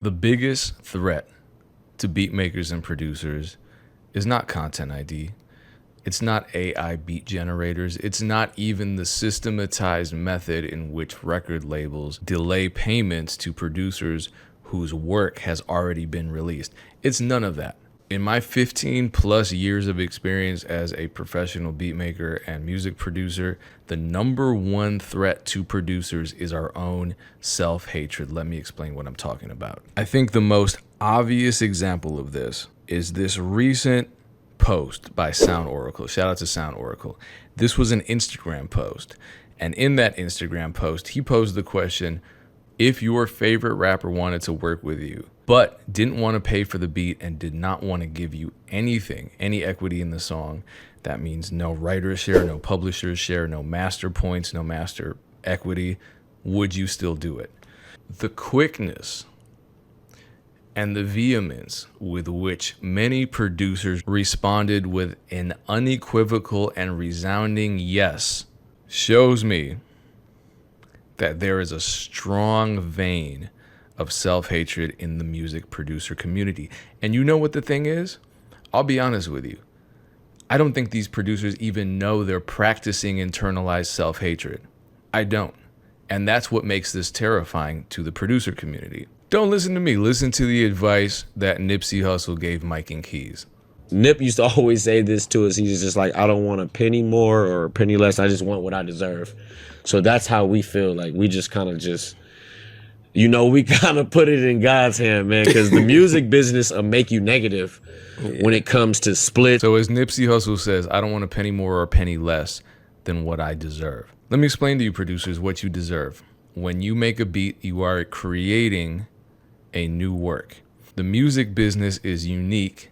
The biggest threat to beat makers and producers is not Content ID. It's not AI beat generators. It's not even the systematized method in which record labels delay payments to producers whose work has already been released. It's none of that. In my 15 plus years of experience as a professional beat maker and music producer, the number one threat to producers is our own self-hatred. Let me explain what I'm talking about. I think the most obvious example of this is this recent post by Sound Oracle. Shout out to Sound Oracle. This was an Instagram post. And in that Instagram post, he posed the question, if your favorite rapper wanted to work with you, but didn't want to pay for the beat and did not want to give you anything, any equity in the song, that means no writer's share, no publisher's share, no master points, no master equity, would you still do it? The quickness and the vehemence with which many producers responded with an unequivocal and resounding yes shows me that there is a strong vein of self-hatred in the music producer community. And you know what the thing is? I'll be honest with you. I don't think these producers even know they're practicing internalized self-hatred. I don't. And that's what makes this terrifying to the producer community. Don't listen to me. Listen to the advice that Nipsey Hussle gave Mike and Keys. Nip used to always say this to us. He's just like, I don't want a penny more or a penny less. I just want what I deserve. So that's how we feel. Like we just kind of just, we kind of put it in God's hand, man, because the music business will make you negative when it comes to split. So as Nipsey Hussle says, I don't want a penny more or a penny less than what I deserve. Let me explain to you producers what you deserve. When you make a beat, you are creating a new work. The music business is unique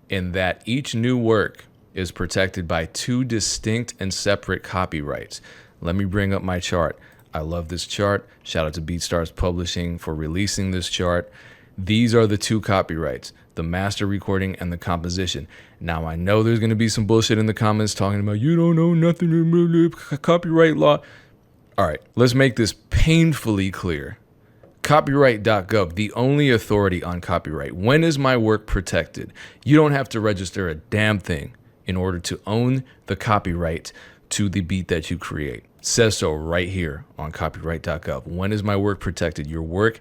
in that each new work is protected by two distinct and separate copyrights. Let me bring up my chart. I love this chart. Shout out to BeatStars Publishing for releasing this chart. These are the two copyrights, the master recording and the composition. Now, I know there's going to be some bullshit in the comments talking about, you don't know nothing about copyright law. All right, let's make this painfully clear. Copyright.gov, the only authority on copyright. When is my work protected? You don't have to register a damn thing in order to own the copyright to the beat that you create. It says so right here on copyright.gov. When is my work protected? Your work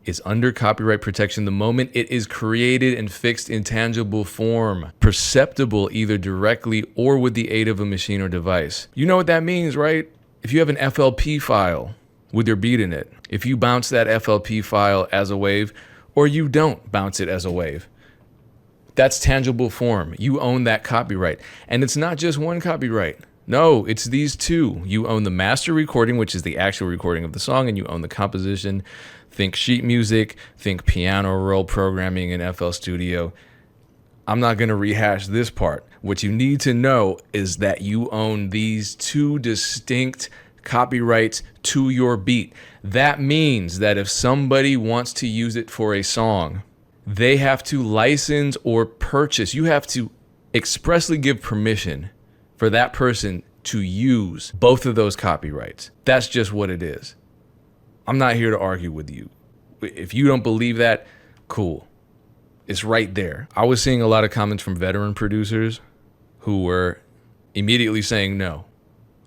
is under copyright protection the moment it is created and fixed in tangible form, perceptible either directly or with the aid of a machine or device. You know what that means, right? If you have an FLP file with your beat in it, if you bounce that FLP file as a wave or you don't bounce it as a wave, that's tangible form. You own that copyright. And it's not just one copyright. No, it's these two. You own the master recording, which is the actual recording of the song, and you own the composition. Think sheet music, think piano roll programming in FL Studio. I'm not going to rehash this part. What you need to know is that you own these two distinct copyrights to your beat. That means that if somebody wants to use it for a song, they have to license or purchase. You have to expressly give permission for that person to use both of those copyrights. That's just what it is. I'm not here to argue with you. If you don't believe that, cool. It's right there. I was seeing a lot of comments from veteran producers who were immediately saying no.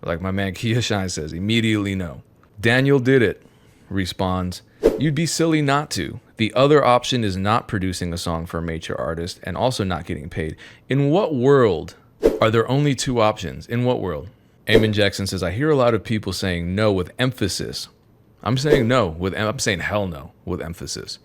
Like my man Kia Shine says, immediately no. Daniel Did It responds, you'd be silly not to. The other option is not producing a song for a major artist and also not getting paid. In what world are there only two options? In what world? Eamon Jackson says, I hear a lot of people saying no with emphasis. I'm saying hell no with emphasis.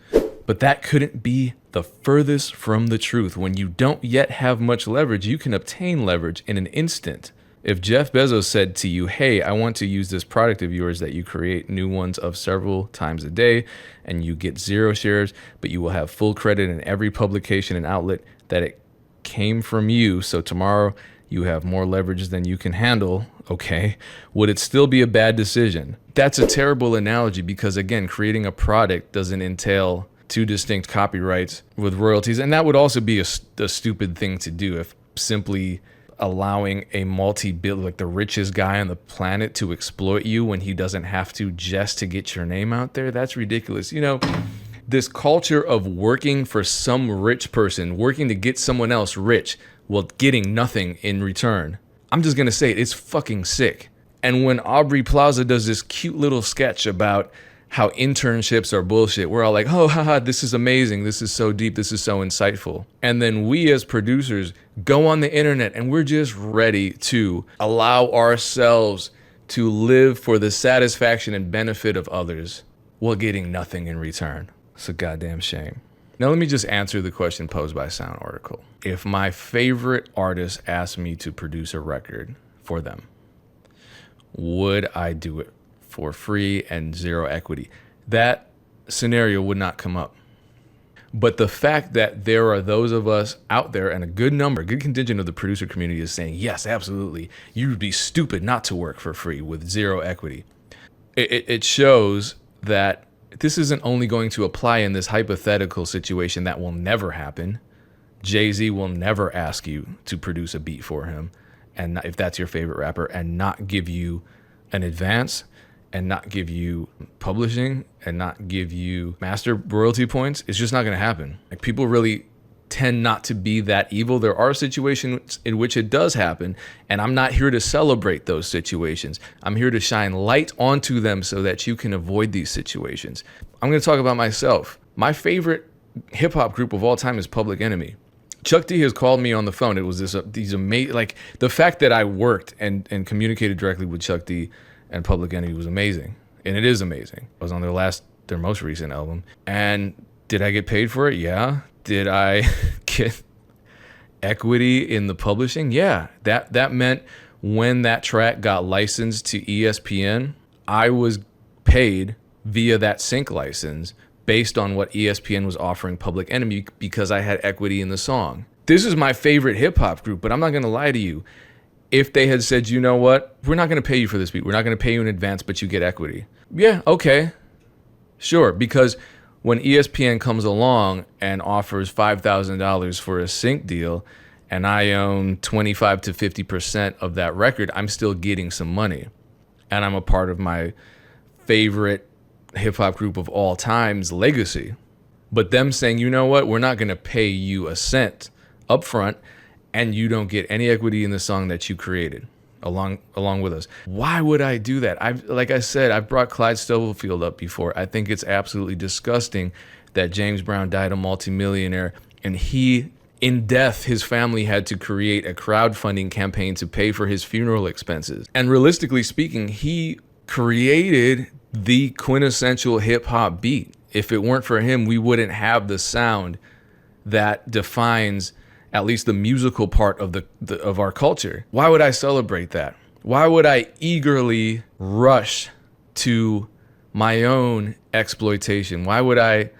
But that couldn't be the furthest from the truth. When you don't yet have much leverage, you can obtain leverage in an instant. If Jeff Bezos said to you, hey, I want to use this product of yours that you create new ones of several times a day, and you get 0 shares, but you will have full credit in every publication and outlet that it came from you, so tomorrow you have more leverage than you can handle, okay, would it still be a bad decision? That's a terrible analogy because, again, creating a product doesn't entail two distinct copyrights with royalties, and that would also be a stupid thing to do if simply allowing a like the richest guy on the planet to exploit you when he doesn't have to just to get your name out there. That's ridiculous. This culture of working for some rich person, working to get someone else rich while getting nothing in return. I'm just going to say it, it's fucking sick. And when Aubrey Plaza does this cute little sketch about how internships are bullshit, we're all like, oh, haha, this is amazing. This is so deep. This is so insightful. And then we as producers go on the internet and we're just ready to allow ourselves to live for the satisfaction and benefit of others while getting nothing in return. It's a goddamn shame. Now, let me just answer the question posed by Sound Article. If my favorite artist asked me to produce a record for them, would I do it for free and zero equity? That scenario would not come up. But the fact that there are those of us out there, and a good contingent of the producer community is saying, yes, absolutely, you'd be stupid not to work for free with zero equity. It shows that this isn't only going to apply in this hypothetical situation that will never happen. Jay-Z will never ask you to produce a beat for him, and if that's your favorite rapper, and not give you an advance, and not give you publishing, and not give you master royalty points. It's just not going to happen. Like, people really tend not to be that evil. There are situations in which it does happen, and I'm not here to celebrate those situations. I'm here to shine light onto them so that you can avoid these situations. I'm going to talk about myself. My favorite hip hop group of all time is Public Enemy. Chuck D has called me on the phone. It was these amazing, like, the fact that I worked and communicated directly with Chuck D and Public Enemy was amazing. And it is amazing. I was on their most recent album. And did I get paid for it? Yeah. Did I get equity in the publishing? Yeah. That meant when that track got licensed to ESPN, I was paid via that sync license based on what ESPN was offering Public Enemy because I had equity in the song. This is my favorite hip hop group, but I'm not going to lie to you. If they had said, you know what, we're not going to pay you for this beat. We're not going to pay you in advance, but you get equity. Yeah, okay. Sure, because when ESPN comes along and offers $5,000 for a sync deal and I own 25 to 50% of that record, I'm still getting some money. And I'm a part of my favorite hip hop group of all time's legacy. But them saying, you know what, we're not going to pay you a cent up front and you don't get any equity in the song that you created along with us. Why would I do that? Like I said, I've brought Clyde Stubblefield up before. I think it's absolutely disgusting that James Brown died a multimillionaire and in death, his family had to create a crowdfunding campaign to pay for his funeral expenses. And realistically speaking, he created the quintessential hip hop beat. If it weren't for him, we wouldn't have the sound that defines at least the musical part of our culture. Why would I celebrate that? Why would I eagerly rush to my own exploitation? Why would I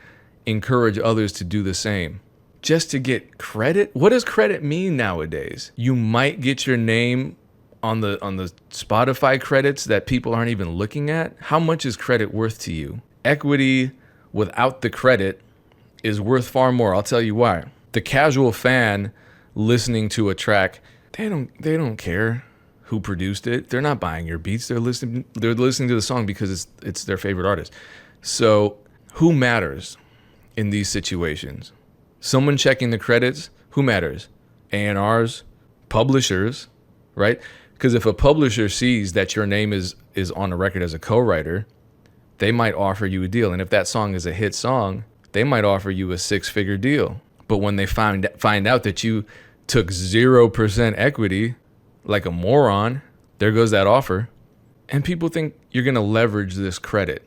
encourage others to do the same? Just to get credit? What does credit mean nowadays? You might get your name on the Spotify credits that people aren't even looking at. How much is credit worth to you? Equity without the credit is worth far more. I'll tell you why. The casual fan listening to a track, they don't care who produced it. They're not buying your beats. They're listening to the song because it's their favorite artist. So who matters in these situations? Someone checking the credits, who matters? A&Rs, publishers, right? Because if a publisher sees that your name is on a record as a co-writer, they might offer you a deal. And if that song is a hit song, they might offer you a 6-figure deal. But when they find out that you took 0% equity, like a moron, there goes that offer. And people think you're going to leverage this credit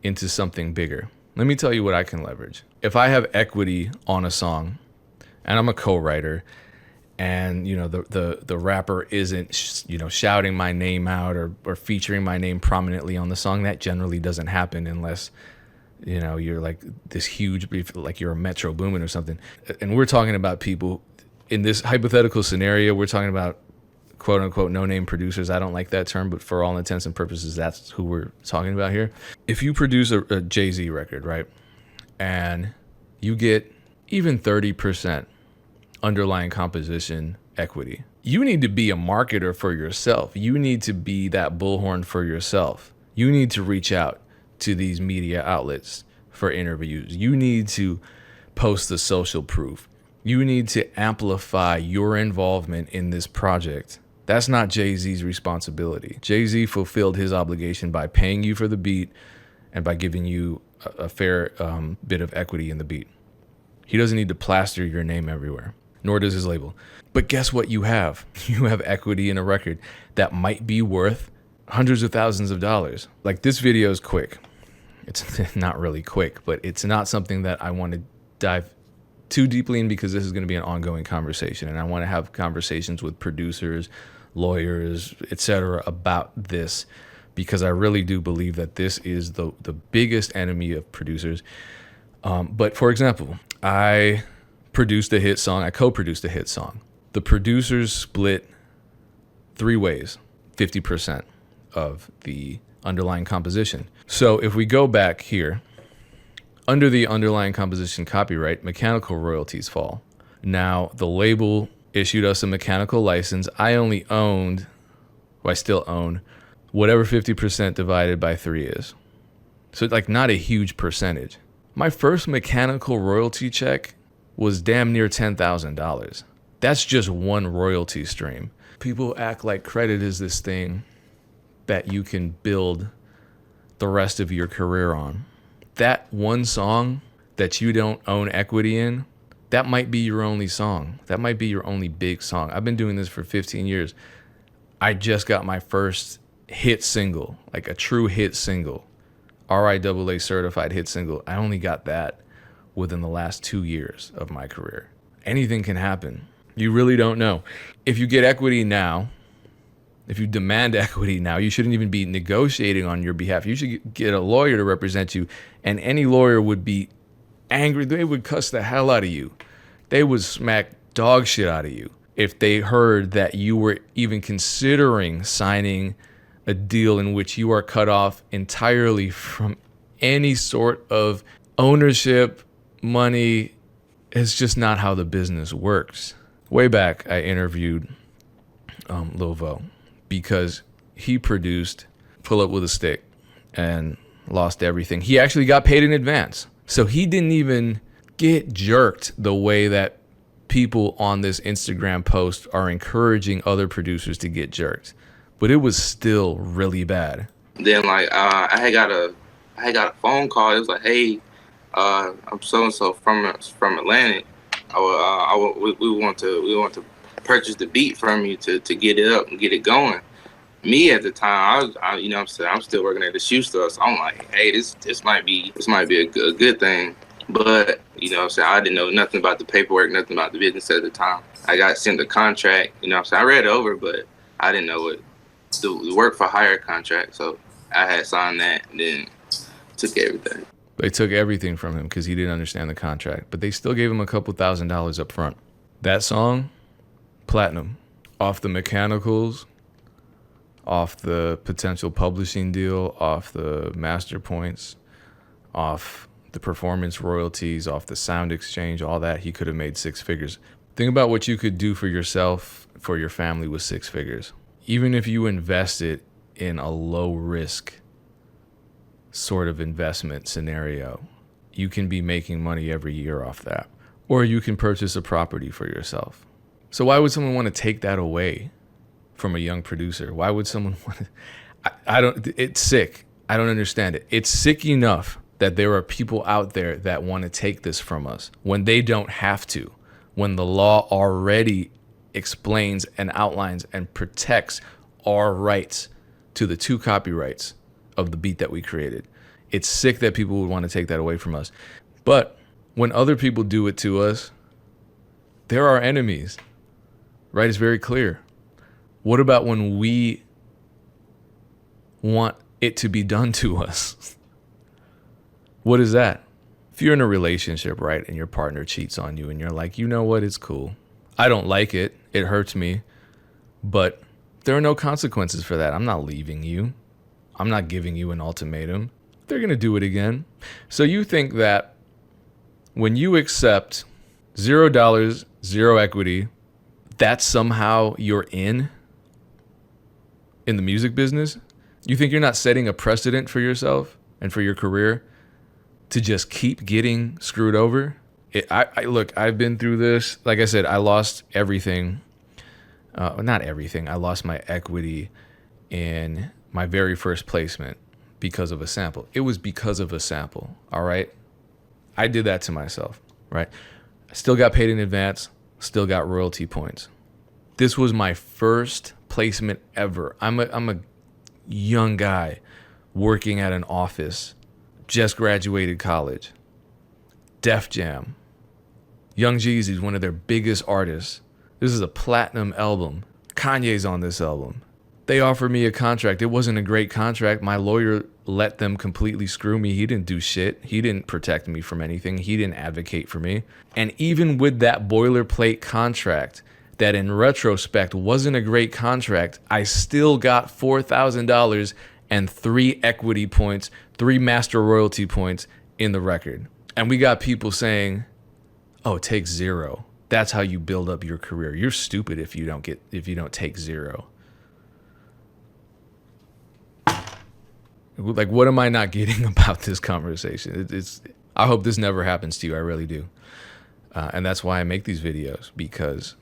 into something bigger. Let me tell you what I can leverage. If I have equity on a song and I'm a co-writer and, you know, the rapper isn't, shouting my name out or featuring my name prominently on the song, that generally doesn't happen unless, you're like this huge, like you're a Metro Boomin or something. And we're talking about people in this hypothetical scenario, we're talking about quote unquote no-name producers. I don't like that term, but for all intents and purposes, that's who we're talking about here. If you produce a Jay-Z record, right, and you get even 30% underlying composition equity, you need to be a marketer for yourself. You need to be that bullhorn for yourself. You need to reach out to these media outlets for interviews. You need to post the social proof. You need to amplify your involvement in this project. That's not Jay-Z's responsibility. Jay-Z fulfilled his obligation by paying you for the beat and by giving you a fair bit of equity in the beat. He doesn't need to plaster your name everywhere, nor does his label. But guess what you have? You have equity in a record that might be worth hundreds of thousands of dollars. Like, this video is quick. It's not really quick, but it's not something that I want to dive too deeply in, because this is going to be an ongoing conversation, and I want to have conversations with producers, lawyers, etc. about this, because I really do believe that this is the biggest enemy of producers. But for example, I produced a hit song. I co-produced a hit song. The producers split 3 ways, 50% of the underlying composition. So if we go back here, under the underlying composition copyright, mechanical royalties fall. Now, the label issued us a mechanical license. I only owned, well, I still own, whatever 50% divided by 3 is. So like, not a huge percentage. My first mechanical royalty check was damn near $10,000. That's just one royalty stream. People act like credit is this thing that you can build the rest of your career on. That one song that you don't own equity in, that might be your only song. That might be your only big song. I've been doing this for 15 years. I just got my first hit single, like a true hit single, RIAA certified hit single. I only got that within the last 2 years of my career. Anything can happen. You really don't know. If you get equity now, if you demand equity now, you shouldn't even be negotiating on your behalf. You should get a lawyer to represent you, and any lawyer would be angry. They would cuss the hell out of you. They would smack dog shit out of you if they heard that you were even considering signing a deal in which you are cut off entirely from any sort of ownership, money. It's just not how the business works. Way back, I interviewed Lil Vo, because he produced Pull Up With a Stick and lost everything. He actually got paid in advance. So he didn't even get jerked the way that people on this Instagram post are encouraging other producers to get jerked. But it was still really bad. Then I had got a phone call. It was like, hey, I'm so and so from Atlanta. We want to purchase the beat from you to get it up and get it going. Me at the time, I'm still working at the shoe store, so I'm like, hey, this might be a good thing. But I didn't know nothing about the paperwork, nothing about the business at the time. I got sent the contract. I read it over, but I didn't know it. The work for hire contract, so I had signed that and then took everything. They took everything from him because he didn't understand the contract, but they still gave him a couple $1,000s up front. That song, platinum, off the mechanicals, off the potential publishing deal, off the master points, off the performance royalties, off the sound exchange, all that. He could have made 6 figures. Think about what you could do for yourself, for your family with 6 figures. Even if you invest it in a low risk sort of investment scenario, you can be making money every year off that. Or you can purchase a property for yourself. So why would someone want to take that away from a young producer? Why would someone want to? It's sick. I don't understand it. It's sick enough that there are people out there that want to take this from us when they don't have to, when the law already explains and outlines and protects our rights to the 2 copyrights of the beat that we created. It's sick that people would want to take that away from us. But when other people do it to us, they're our enemies, right? It's very clear. What about when we want it to be done to us? What is that? If you're in a relationship, right, and your partner cheats on you and you're like, you know what, it's cool. I don't like it. It hurts me. But there are no consequences for that. I'm not leaving you. I'm not giving you an ultimatum. They're going to do it again. So you think that when you accept $0, 0 equity, that somehow you're in the music business? You think you're not setting a precedent for yourself and for your career to just keep getting screwed over. Look, I've been through this. Like I said, I lost everything. Not everything. I lost my equity in my very first placement because of a sample. It was because of a sample. All right. I did that to myself. Right. I still got paid in advance. Still got royalty points. This was my first placement ever. I'm a young guy working at an office, just graduated college. Def Jam. Young Jeezy's one of their biggest artists. This is a platinum album. Kanye's on this album. They offered me a contract. It wasn't a great contract. My lawyer let them completely screw me. He didn't do shit. He didn't protect me from anything. He didn't advocate for me. And even with that boilerplate contract, that in retrospect wasn't a great contract, I still got $4,000 and 3 equity points, 3 master royalty points in the record. And we got people saying, oh, take 0. That's how you build up your career. You're stupid if you don't take 0. Like, what am I not getting about this conversation? I hope this never happens to you. I really do. And that's why I make these videos, because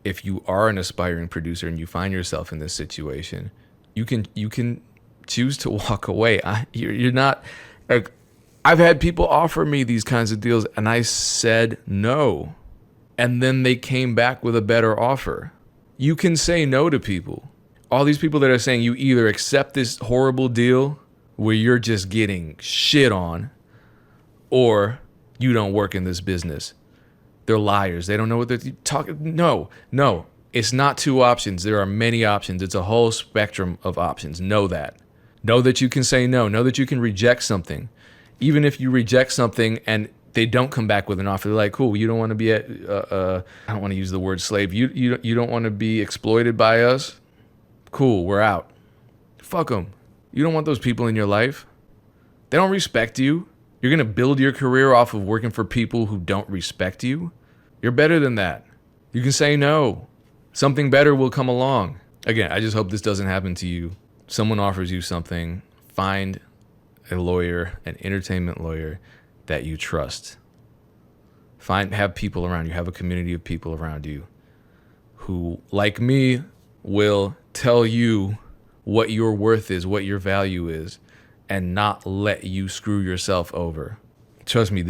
if you are an aspiring producer and you find yourself in this situation, you can choose to walk away. You're not. Like, I've had people offer me these kinds of deals, and I said no, and then they came back with a better offer. You can say no to people. All these people that are saying you either accept this horrible deal where you're just getting shit on, or you don't work in this business. They're liars. They don't know what they're talking. No, it's not 2 options. There are many options. It's a whole spectrum of options. Know that. Know that you can say no. Know that you can reject something. Even if you reject something and they don't come back with an offer, they're like, cool, you don't want to be I don't want to use the word slave. You don't want to be exploited by us? Cool, we're out. Fuck them. You don't want those people in your life. They don't respect you. You're going to build your career off of working for people who don't respect you? You're better than that. You can say no. Something better will come along. Again, I just hope this doesn't happen to you. Someone offers you something, find a lawyer, an entertainment lawyer that you trust. Have people around you, have a community of people around you who, like me, will tell you what your worth is, what your value is, and not let you screw yourself over. Trust me,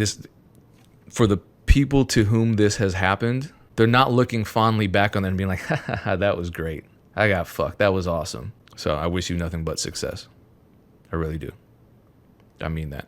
for the people to whom this has happened, they're not looking fondly back on that and being like, ha ha ha, that was great. I got fucked. That was awesome. So I wish you nothing but success. I really do. I mean that.